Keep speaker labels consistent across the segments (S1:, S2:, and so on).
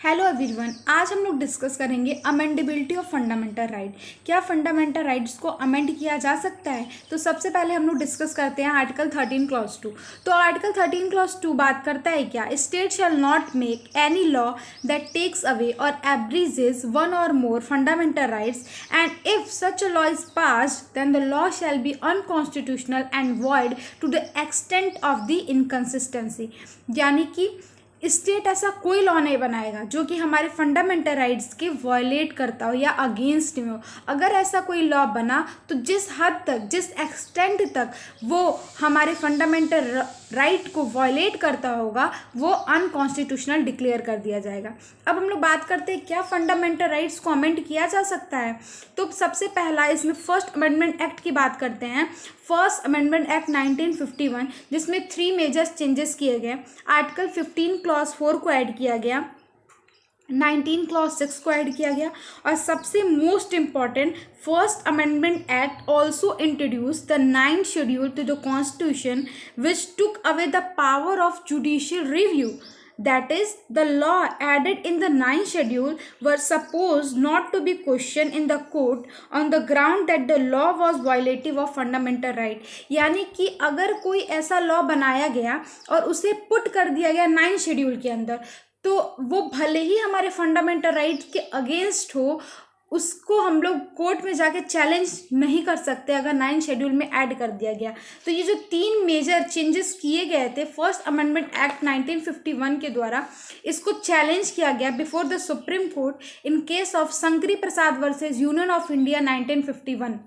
S1: Hello everyone, आज हम लोग डिस्कस करेंगे अमेंडेबिलिटी ऑफ फंडामेंटल राइट। क्या फंडामेंटल राइट्स को अमेंड किया जा सकता है? तो सबसे पहले हम लोग डिस्कस करते हैं आर्टिकल 13 क्लॉज 2। तो आर्टिकल 13 क्लॉज 2 बात करता है क्या? State shall not make any law that takes away or abridges one or more fundamental rights and if such a law is passed then the law shall be unconstitutional and void to the extent of the inconsistency. यानी कि state ऐसा कोई law नहीं बनाएगा जो कि हमारे fundamental rights के वायलेट करता हो या अगेंस्ट में हो। अगर ऐसा कोई लॉ बना तो जिस हद तक, जिस एक्सटेंट तक वो हमारे फंडामेंटल राइट को वायलेट करता होगा वो अनकॉन्स्टिट्यूशनल डिक्लेयर कर दिया जाएगा। अब हम लोग बात करते हैं क्या फंडामेंटल राइट्स को अमेंड किया जा सकता है। तो सबसे पहला इसमें फर्स्ट अमेंडमेंट एक्ट की बात करते हैं। फर्स्ट अमेंडमेंट एक्ट 1951 जिसमें 3 मेजर चेंजेस किए गए। आर्टिकल 15 क्लॉज 4 को ऐड किया गया, 19 क्लॉज 6 को ऐड किया गया और सबसे most important first amendment act also introduce the 9th schedule to the constitution which took away the power of judicial review. That is, the law added in the 9th schedule were supposed not to be questioned in the court on the ground that the law was violative of fundamental right। यानी कि अगर कोई ऐसा law बनाया गया और उसे put कर दिया गया 9th शेड्यूल के अंदर, तो वो भले ही हमारे फंडामेंटल राइट के अगेंस्ट हो, उसको हम लोग कोर्ट में जाके चैलेंज नहीं कर सकते अगर 9th शेड्यूल में ऐड कर दिया गया। तो ये जो 3 मेजर चेंजेस किए गए थे फर्स्ट अमेंडमेंट एक्ट 1951 के द्वारा, इसको चैलेंज किया गया before the supreme court in case of Shankari Prasad versus union of India 1951।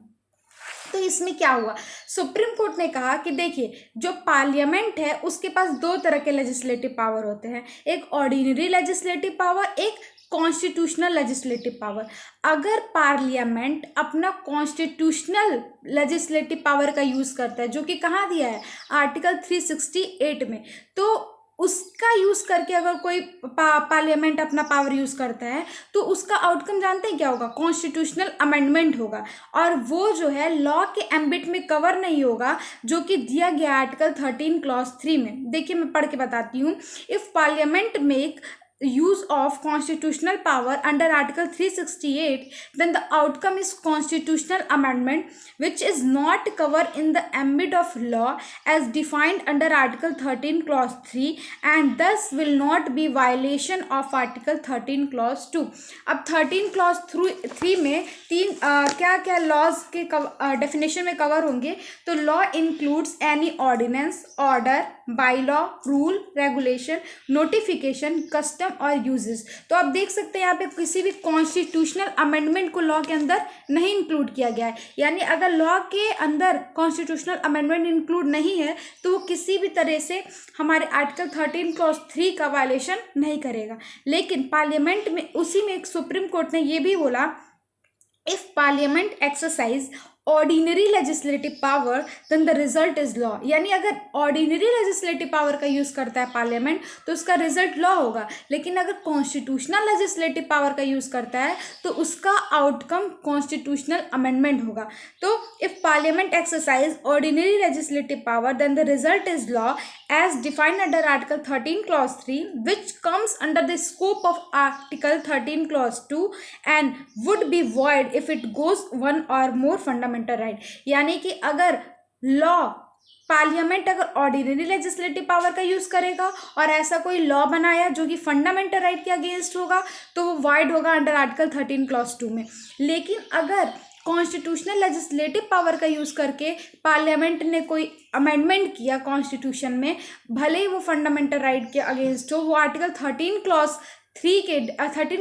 S1: तो इसमें क्या हुआ? सुप्रीम कोर्ट ने कहा कि देखिए, जो पार्लियामेंट है उसके पास 2 तरह के लेजिस्लेटिव पावर होते हैं, एक ऑर्डिनरी लेजिस्लेटिव पावर, एक कॉन्स्टिट्यूशनल लेजिस्लेटिव पावर। अगर पार्लियामेंट अपना कॉन्स्टिट्यूशनल लेजिस्लेटिव पावर का यूज करता है, जो कि कहाँ दिया है आर्टिकल 368 में, तो उसका यूज करके अगर कोई पार्लियामेंट अपना पावर यूज करता है तो उसका आउटकम जानते हैं क्या होगा? कॉन्स्टिट्यूशनल अमेंडमेंट होगा और वो जो है लॉ के एम्बिट में कवर नहीं होगा, जो कि दिया गया आर्टिकल 13 क्लॉज 3 में। देखिए मैं पढ़ के बताती हूँ। If parliament make use of constitutional power under article 368 then the outcome is constitutional amendment which is not covered in the ambit of law as defined under article 13 clause 3 and thus will not be violation of article 13 clause 2। अब 13 clause 3 में क्या क्या laws के definition में cover होंगे? तो law includes any ordinance, order, by law, rule, regulation, notification, custom or usages. तो आप देख सकते हैं यहाँ पे किसी भी कॉन्स्टिट्यूशनल अमेंडमेंट को लॉ के अंदर नहीं इंक्लूड किया गया है। यानी अगर लॉ के अंदर कॉन्स्टिट्यूशनल अमेंडमेंट इंक्लूड नहीं है तो वो किसी भी तरह से हमारे आर्टिकल 13 क्लॉज 3 का वायलेशन नहीं करेगा। लेकिन पार्लियामेंट में उसी में एक सुप्रीम कोर्ट ने ये भी बोला, if Parliament exercise ordinary legislative power then the result is law. यानी अगर ऑर्डिनरी लेजिस्लेटिव पावर का यूज करता है पार्लियामेंट तो उसका रिजल्ट लॉ होगा, लेकिन अगर कॉन्स्टिट्यूशनल लेजिस्लेटिव पावर का यूज करता है तो उसका आउटकम कॉन्स्टिट्यूशनल अमेंडमेंट होगा। तो if Parliament exercise ordinary legislative power then the result is law as defined under article 13 clause 3 which comes under the scope of article 13 clause 2 and would be void if it goes one or more fundamental right। यानी कि अगर law parliament अगर ordinary legislative power का use करेगा और ऐसा कोई law बनाया जो कि फंडामेंटल राइट के अगेंस्ट होगा तो वो वाइड होगा अंडर आर्टिकल 13 क्लॉज 2 में। लेकिन अगर कॉन्स्टिट्यूशनल लेजिस्लेटिव पावर का यूज करके पार्लियामेंट ने कोई अमेंडमेंट किया कॉन्स्टिट्यूशन में, भले ही वो फंडामेंटल राइट के अगेंस्ट हो, वो आर्टिकल 13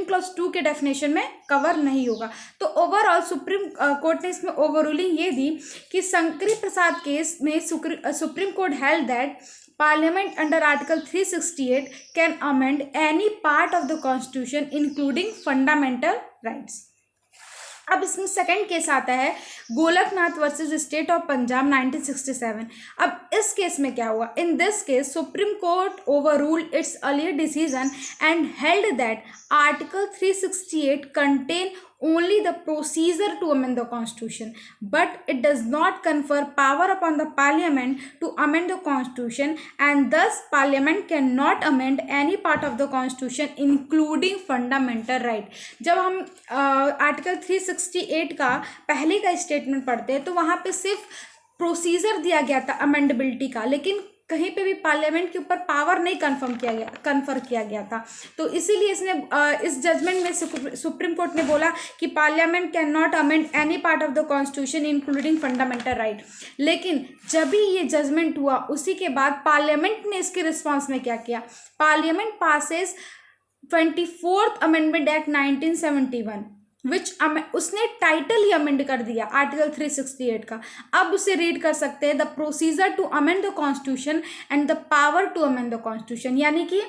S1: क्लॉज 2 के डेफिनेशन में कवर नहीं होगा। तो ओवरऑल सुप्रीम कोर्ट ने इसमें ओवर रूलिंग ये दी कि शंकरी प्रसाद केस में supreme court held that Parliament under Article 368 can amend any part of the Constitution including fundamental rights। अब इसमें सेकंड केस आता है Golaknath versus state of Punjab 1967। अब इस केस में क्या हुआ? In this case supreme court overruled it's earlier decision and held that article 368 contain only the procedure to amend the constitution, but it does not confer power upon the parliament to amend the constitution, and thus parliament cannot amend any part of the constitution including fundamental right। जब हम article 368 का पहले का statement पढ़ते हैं तो वहाँ पे सिर्फ प्रोसीजर दिया गया था अमेंडेबिलिटी का, लेकिन कहीं पे भी पार्लियामेंट के ऊपर पावर नहीं कन्फर किया गया था। तो इसीलिए इसने इस जजमेंट में सुप्रीम कोर्ट ने बोला कि parliament can not amend any part of the constitution including fundamental right. लेकिन जब भी ये जजमेंट हुआ उसी के बाद पार्लियामेंट ने इसके रिस्पॉन्स में क्या किया, parliament passes 24th amendment act 1971 उसने टाइटल ही अमेंड कर दिया आर्टिकल 368 का। अब उसे रीड कर सकते हैं, the procedure to amend the constitution and the power to amend the constitution, यानी कि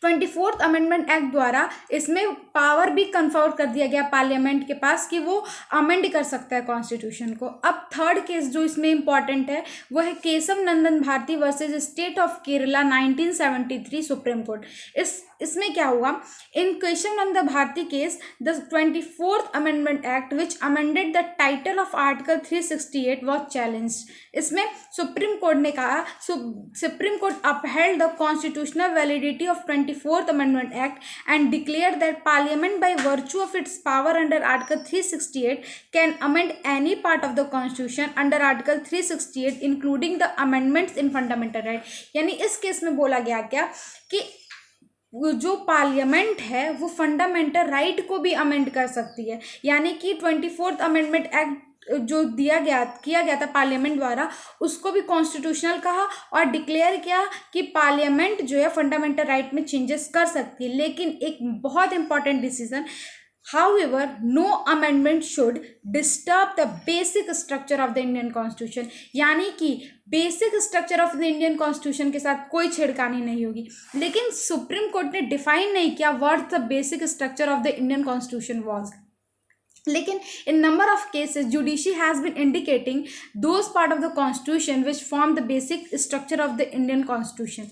S1: 24th अमेंडमेंट एक्ट द्वारा इसमें पावर भी कन्फर्ड कर दिया गया पार्लियामेंट के पास कि वो अमेंड कर सकता है कॉन्स्टिट्यूशन को। अब थर्ड केस जो इसमें इंपॉर्टेंट है वो है Kesavananda Bharati versus state of Kerala 1973 supreme court. इसमें क्या हुआ, in Kesavananda Bharati case the 24th amendment act which amended the title of article 368 was challenged. इसमें सुप्रीम कोर्ट ने कहा, supreme court upheld the constitutional validity of 24th amendment act and declare that parliament by virtue of its power under article 368 can amend any part of the constitution under article 368 including the amendments in fundamental right. यानी इस case में बोला गया क्या कि जो parliament है वो फंडामेंटल राइट को भी अमेंड कर सकती है, यानी कि 24th अमेंडमेंट एक्ट जो किया गया था पार्लियामेंट द्वारा उसको भी कॉन्स्टिट्यूशनल कहा और डिक्लेयर किया कि पार्लियामेंट जो है फंडामेंटल राइट में चेंजेस कर सकती है। लेकिन एक बहुत important decision, however no amendment should disturb the basic structure of the Indian Constitution, यानी कि basic structure of the Indian constitution के साथ कोई छेड़खानी नहीं होगी। लेकिन सुप्रीम कोर्ट ने डिफाइन नहीं किया what the basic structure of the Indian constitution was. लेकिन in number of cases judiciary has been indicating those part of the constitution which form the basic structure of the Indian constitution।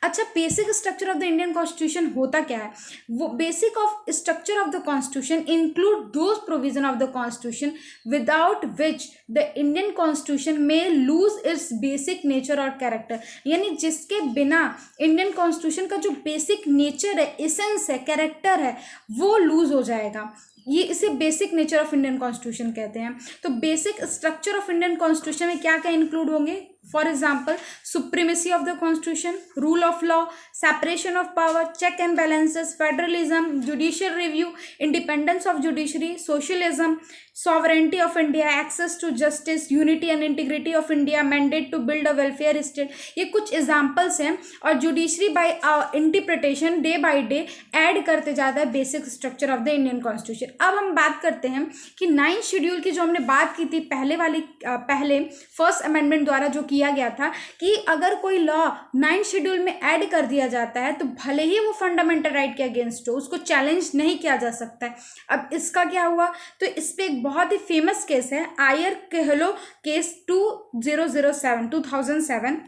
S1: अच्छा, basic structure of the Indian constitution होता क्या है, वो basic of structure of the constitution include those provision of the constitution without which the Indian constitution में lose its basic nature और character, यानी जिसके बिना इंडियन कॉन्स्टिट्यूशन का जो बेसिक नेचर है, एसेंस है, कैरेक्टर है, वो लूज हो जाएगा। ये इसे basic nature of Indian constitution कहते हैं। तो basic structure of Indian constitution में क्या क्या इंक्लूड होंगे, for example supremacy of the constitution, rule of law, separation of power, check and balances, federalism, judicial review, independence of judiciary, socialism, sovereignty of India, access to justice, unity and integrity of India, mandate to build a welfare state. ये कुछ examples हैं और judiciary by interpretation day by day add करते जाता है basic structure of the Indian constitution. अब हम बात करते हैं कि 9th शेड्यूल की जो हमने बात की थी पहले फर्स्ट अमेंडमेंट द्वारा जो किया गया था कि अगर कोई लॉ 9th शेड्यूल में ऐड कर दिया जाता है तो भले ही वो फंडामेंटल राइट के अगेंस्ट हो, उसको चैलेंज नहीं किया जा सकता है। अब इसका क्या हुआ, तो इस पर एक बहुत ही फेमस केस है आयर कहलो केस 2007।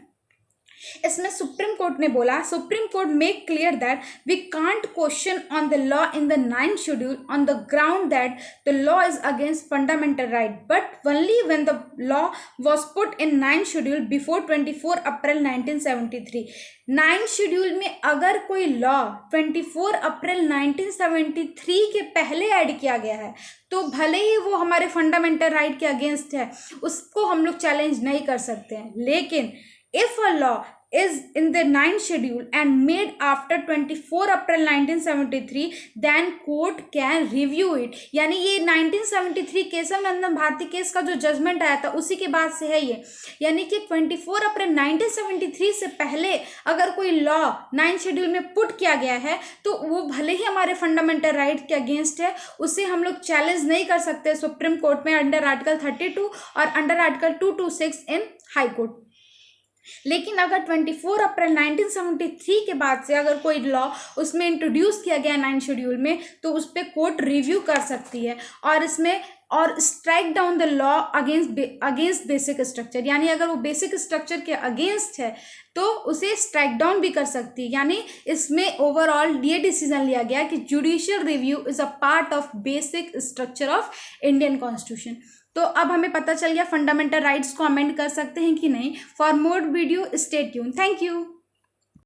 S1: इसमें सुप्रीम कोर्ट ने बोला, Supreme Court make clear that we can't question on the law in the 9th schedule on the ground that the law is against fundamental right, but only when the law was put in 9th schedule before 24 April 1973। 9th schedule में अगर कोई law 24 April 1973 के पहले add किया गया है तो भले ही वो हमारे फंडामेंटल राइट के अगेंस्ट है, उसको हम लोग चैलेंज नहीं कर सकते हैं। लेकिन if a law is in the 9th schedule and made after 24 April 1973 then court can review it। यानी ये 1973 केशव नंदन भारती केस का जो जजमेंट आया था उसी के बाद से है ये, यानी कि 24 अप्रैल 1973 से पहले अगर कोई लॉ 9th शेड्यूल में पुट किया गया है तो वो भले ही हमारे फंडामेंटल राइट के अगेंस्ट है, उसे हम लोग चैलेंज नहीं कर सकते सुप्रीम कोर्ट में अंडर आर्टिकल 32 और अंडर आर्टिकल 226 इन हाई कोर्ट। लेकिन अगर 24 अप्रैल 1973 के बाद से अगर कोई लॉ उसमें इंट्रोड्यूस किया गया 9th शेड्यूल में तो उस पर कोर्ट रिव्यू कर सकती है और इसमें और strike down the law against basic structure, यानी अगर वो बेसिक स्ट्रक्चर के अगेंस्ट है तो उसे स्ट्राइक डाउन भी कर सकती है। यानी इसमें ओवरऑल ये डिसीजन लिया गया कि judicial review is a part of basic structure of Indian constitution. तो अब हमें पता चल गया फंडामेंटल राइट्स को अमेंड कर सकते हैं कि नहीं। For more video stay tune. Thank you.